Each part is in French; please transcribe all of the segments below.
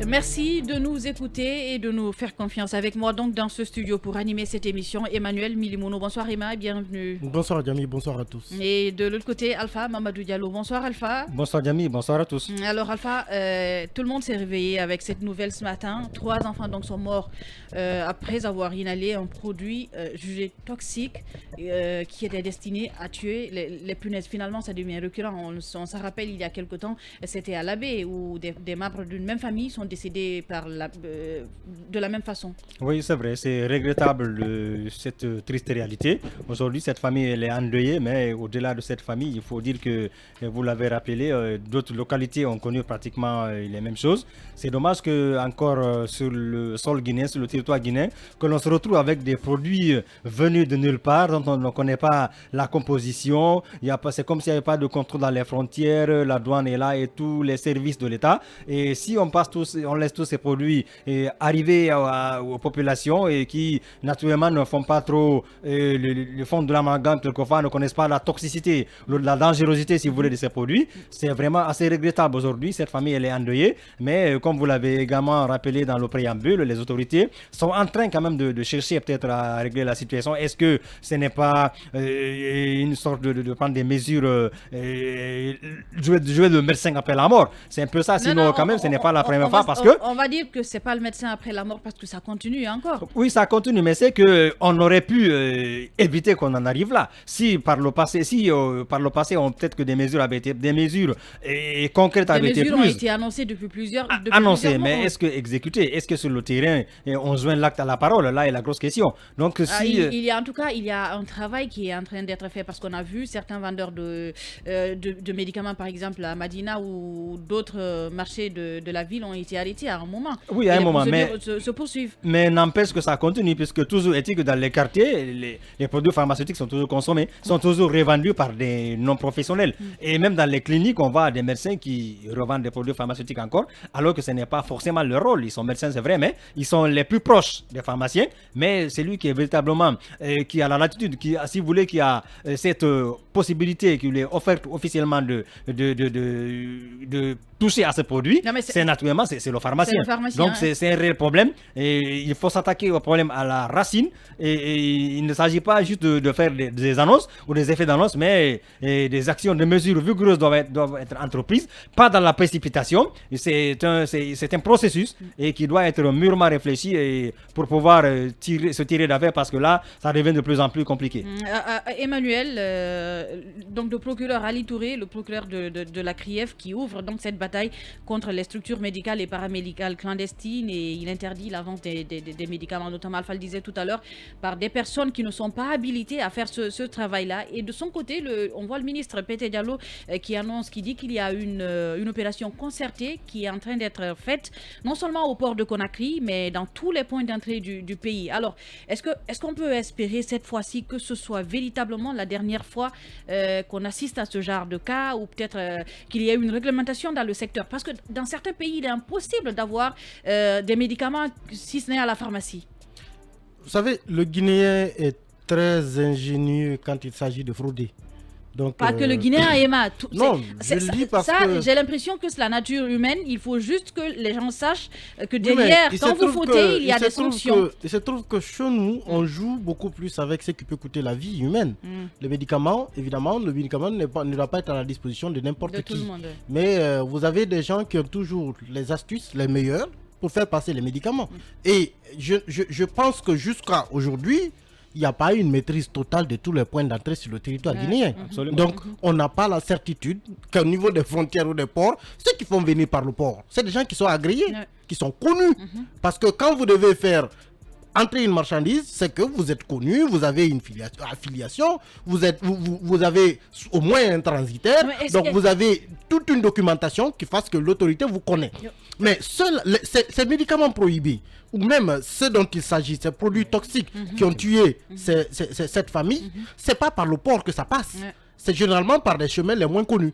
Merci de nous écouter et de nous faire confiance. Avec moi donc dans ce studio pour animer cette émission, Emmanuel Milimono. Bonsoir Emma, bienvenue. Bonsoir Djami, bonsoir à tous. Et de l'autre côté, Alpha Mamadou Diallo. Bonsoir Alpha. Bonsoir Djami, bonsoir à tous. Alors Alpha, tout le monde s'est réveillé avec cette nouvelle ce matin. 3 enfants donc sont morts après avoir inhalé un produit jugé toxique qui était destiné à tuer les punaises. Finalement, ça devient récurrent. On s'en rappelle il y a quelque temps, c'était à l'Abbé où des membres d'une même famille sont décédés de la même façon. Oui, c'est vrai, c'est regrettable cette triste réalité. Aujourd'hui, cette famille elle est endeuillée, mais au-delà de cette famille, il faut dire que, vous l'avez rappelé, d'autres localités ont connu pratiquement les mêmes choses. C'est dommage que encore sur le sol guinéen, sur le territoire guinéen, que l'on se retrouve avec des produits venus de nulle part, dont on ne connaît pas la composition. C'est comme s'il n'y avait pas de contrôle dans les frontières, la douane est là et tous les services de l'État. Et si on laisse tous ces produits arriver aux populations et qui naturellement ne font pas trop le fond de l'amalgame quelquefois, ne connaissent pas la toxicité, la dangerosité si vous voulez de ces produits, c'est vraiment assez regrettable aujourd'hui. Cette famille elle est endeuillée, mais comme vous l'avez également rappelé dans le préambule, les autorités sont en train quand même de chercher peut-être à régler la situation. Est-ce que ce n'est pas une sorte de prendre des mesures, jouer le médecin après la mort? C'est un peu ça, sinon quand même ce n'est pas la première fois parce que... On va dire que c'est pas le médecin après la mort parce que ça continue encore. Oui, ça continue, mais c'est qu'on aurait pu éviter qu'on en arrive là. Si par le passé, peut-être que des mesures avaient été, des mesures concrètes avaient été prises. Des mesures ont été annoncées depuis plusieurs annoncées, mois. mais est-ce que exécutées? Est-ce que sur le terrain, on joint l'acte à la parole? Là est la grosse question. Donc il y a un travail qui est en train d'être fait parce qu'on a vu certains vendeurs de médicaments, par exemple à Madina ou d'autres marchés de la ville ont été arrêtés à un moment. Oui, à un moment, mais se poursuivent. Mais n'empêche que ça continue, puisque toujours est-il que dans les quartiers, les produits pharmaceutiques sont toujours consommés, sont toujours revendus par des non-professionnels. Et même dans les cliniques, on voit des médecins qui revendent des produits pharmaceutiques encore, alors que ce n'est pas forcément leur rôle. Ils sont médecins, c'est vrai, mais ils sont les plus proches des pharmaciens. Mais c'est lui qui est véritablement, qui a la latitude, si vous voulez, qui a cette possibilité qui lui est offerte officiellement de toucher à ce produit, c'est naturellement c'est le pharmacien. Donc c'est un réel problème et il faut s'attaquer au problème à la racine et il ne s'agit pas juste de faire des annonces ou des effets d'annonce, mais des actions, des mesures vigoureuses doivent être entreprises, pas dans la précipitation. C'est un processus et qui doit être mûrement réfléchi et pour pouvoir se tirer d'affaire parce que là ça devient de plus en plus compliqué. Emmanuel, donc le procureur Ali Touré, le procureur de la CRIEF qui ouvre donc cette bataille contre les structures médicales et paramédicales clandestines et il interdit la vente des médicaments, notamment Alpha le disait tout à l'heure, par des personnes qui ne sont pas habilitées à faire ce travail-là. Et de son côté, on voit le ministre Pété Diallo qui dit qu'il y a une opération concertée qui est en train d'être faite, non seulement au port de Conakry, mais dans tous les points d'entrée du pays. Alors, est-ce qu'on peut espérer cette fois-ci que ce soit véritablement la dernière fois qu'on assiste à ce genre de cas ou peut-être qu'il y ait une réglementation dans le secteur? Parce que dans certains pays, il est impossible d'avoir des médicaments si ce n'est à la pharmacie. Vous savez, le Guinéen est très ingénieux quand il s'agit de frauder. Donc, pas que le Guinéen, Emma. Non, je le dis parce que... J'ai l'impression que c'est la nature humaine. Il faut juste que les gens sachent que derrière, quand vous fautez, il y a des sanctions. Il se trouve que chez nous, on joue beaucoup plus avec ce qui peut coûter la vie humaine. Le médicament, évidemment, ne doit pas être à la disposition de n'importe qui. Mais vous avez des gens qui ont toujours les astuces, les meilleures, pour faire passer les médicaments. Et je pense que jusqu'à aujourd'hui, il n'y a pas une maîtrise totale de tous les points d'entrée sur le territoire guinéen. Donc, on n'a pas la certitude qu'au niveau des frontières ou des ports, ceux qui font venir par le port, c'est des gens qui sont agréés, qui sont connus. Parce que quand vous devez faire entrer une marchandise, c'est que vous êtes connu, vous avez une affiliation, vous avez au moins un transitaire, donc vous avez toute une documentation qui fasse que l'autorité vous connaît. Mais ces médicaments prohibés, ou même ceux dont il s'agit, ces produits toxiques qui ont tué cette famille, c'est pas par le port que ça passe. C'est généralement par des chemins les moins connus.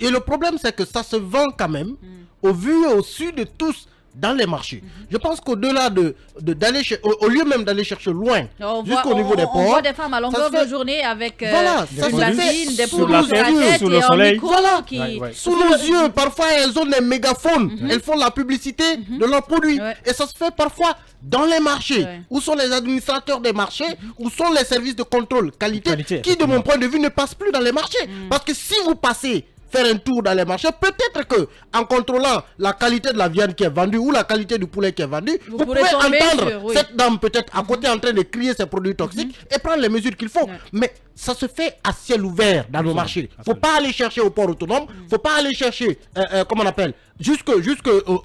Et le problème, c'est que ça se vend quand même, au vu et au su de tous dans les marchés. Je pense qu'au-delà d'aller au lieu même d'aller chercher loin, jusqu'au niveau des ports, on voit des femmes à longueur de journée avec une machine, des sous produits sur la tête sous et le un soleil. micro sous nos yeux, parfois elles ont des mégaphones, elles font la publicité de leurs produits. Et ça se fait parfois dans les marchés. Où sont les administrateurs des marchés? Où sont les services de contrôle qualité qui, de mon point de vue, ne passent plus dans les marchés? Parce que si vous passez faire un tour dans les marchés, peut-être que en contrôlant la qualité de la viande qui est vendue ou la qualité du poulet qui est vendu, vous pouvez entendre cette dame peut-être à côté en train de crier ses produits toxiques et prendre les mesures qu'il faut. Mais ça se fait à ciel ouvert dans nos marchés. Faut pas aller chercher au port autonome, faut pas aller chercher, comment on appelle, jusqu'au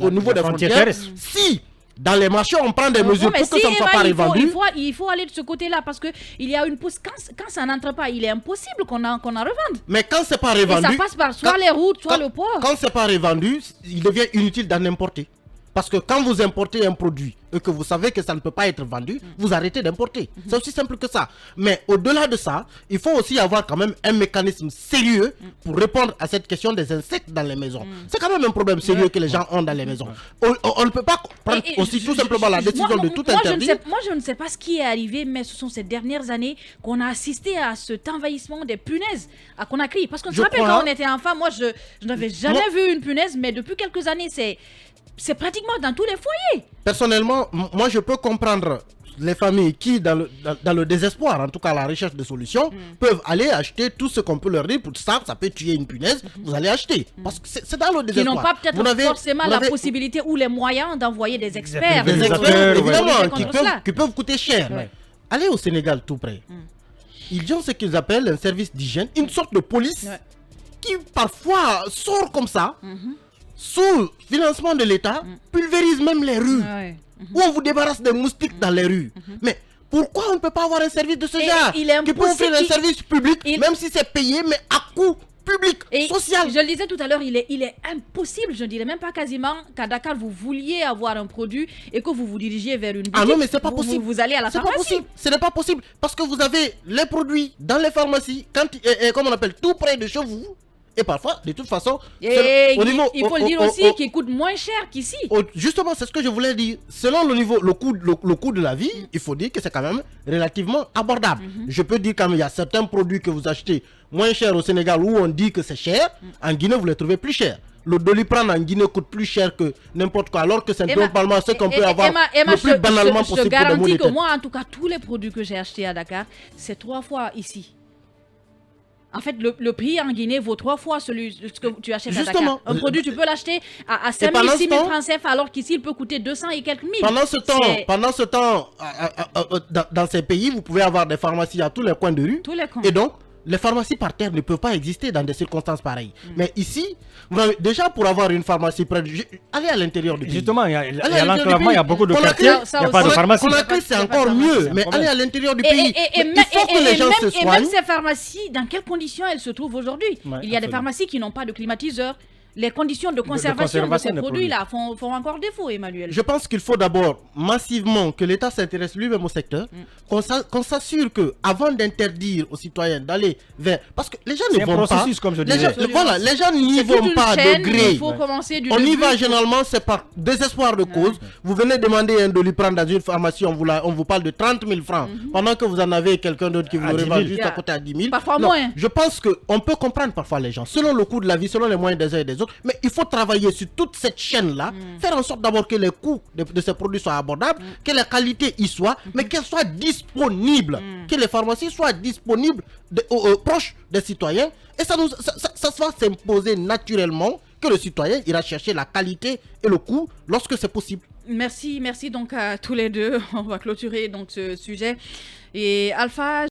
niveau des frontières. Si dans les marchés, on prend des mesures pour que ça ne soit pas revendu. Il faut aller de ce côté-là parce qu'il y a une pousse. Quand ça n'entre pas, il est impossible qu'on en revende. Mais quand c'est pas revendu. Et ça passe par soit les routes, soit le port. Quand c'est pas revendu, il devient inutile d'en importer. Parce que quand vous importez un produit et que vous savez que ça ne peut pas être vendu, vous arrêtez d'importer. C'est aussi simple que ça. Mais au-delà de ça, il faut aussi avoir quand même un mécanisme sérieux pour répondre à cette question des insectes dans les maisons. C'est quand même un problème sérieux que les gens ont dans les maisons. On ne peut pas prendre aussi tout simplement la décision de tout interdire. Moi, je ne sais pas ce qui est arrivé, mais ce sont ces dernières années qu'on a assisté à cet envahissement des punaises à Conakry. Parce qu'on se rappelle quand on était enfant, moi, je n'avais jamais vu une punaise, mais depuis quelques années, c'est pratiquement dans tous les foyers. Personnellement, moi je peux comprendre les familles qui, dans le désespoir, en tout cas la recherche de solutions, peuvent aller acheter tout ce qu'on peut leur dire pour ça peut tuer une punaise, vous allez acheter. Parce que c'est dans le désespoir. Qui n'ont pas peut-être forcément la possibilité ou les moyens d'envoyer des experts. Des experts, évidemment, qui peuvent coûter cher. Allez au Sénégal tout près. Ils ont ce qu'ils appellent un service d'hygiène, une sorte de police qui parfois sort comme ça. Sous financement de l'État, pulvérise même les rues, où on vous débarrasse des moustiques dans les rues. Mais pourquoi on ne peut pas avoir un service de ce genre qui peut offrir un service public, même si c'est payé, mais à coût public, social? Je le disais tout à l'heure, il est impossible, je ne dirais même pas quasiment, qu'à Dakar, vous vouliez avoir un produit et que vous vous dirigiez vers une boutique. Ah non, mais c'est pas possible. Vous allez à la pharmacie. Ce n'est pas possible, parce que vous avez les produits dans les pharmacies, comme on appelle, tout près de chez vous. Et parfois, de toute façon, il faut le dire aussi qu'il coûte moins cher qu'ici. Justement, c'est ce que je voulais dire. Selon le coût de la vie, il faut dire que c'est quand même relativement abordable. Je peux dire quand même, il y a certains produits que vous achetez moins cher au Sénégal où on dit que c'est cher. En Guinée, vous les trouvez plus cher. Le Doliprane en Guinée coûte plus cher que n'importe quoi, alors que c'est normalement ce qu'on peut avoir le plus banalement possible. Je garantis que moi, en tout cas, tous les produits que j'ai achetés à Dakar, c'est 3 fois ici. En fait, le prix en Guinée vaut 3 fois ce que tu achètes à Dakar. Un produit, tu peux l'acheter à 5 000, 6 000 francs CFA, alors qu'ici, il peut coûter 200 et quelques mille. Pendant ce temps, dans ces pays, vous pouvez avoir des pharmacies à tous les coins de rue. Et donc, les pharmacies par terre ne peuvent pas exister dans des circonstances pareilles. Mais ici, déjà pour avoir une pharmacie près allez à l'intérieur du pays. Justement, il y a l'enclavement, il y a beaucoup de quartiers, il n'y a pas de pharmacie. Conakry, c'est encore mieux, mais allez à l'intérieur du pays. Il faut que les gens se soignent. Et même ces pharmacies, dans quelles conditions elles se trouvent aujourd'hui? Il y a des pharmacies qui n'ont pas de climatiseur. Les conditions de conservation de ces produits-là font encore défaut, Emmanuel. Je pense qu'il faut d'abord massivement que l'État s'intéresse lui-même au secteur, qu'on s'assure que avant d'interdire aux citoyens d'aller vers... Parce que les gens ne vont pas... Comme je disais. Voilà, les gens n'y vont pas de gré. Il faut commencer du on y va généralement, c'est par désespoir de cause. Vous venez demander un Doliprane dans une pharmacie, on vous parle de 30 000 francs, pendant que vous en avez quelqu'un d'autre qui vous le revend juste à côté à 10 000. Parfois moins. Je pense qu'on peut comprendre parfois les gens, selon le coût de la vie, selon les moyens des uns et des autres. Mais il faut travailler sur toute cette chaîne-là, faire en sorte d'abord que les coûts de ces produits soient abordables, que la qualité y soit, mais qu'elle soit disponible, que les pharmacies soient disponibles proches des citoyens. Et ça va s'imposer naturellement que le citoyen ira chercher la qualité et le coût lorsque c'est possible. Merci donc à tous les deux. On va clôturer donc ce sujet. Et Alpha...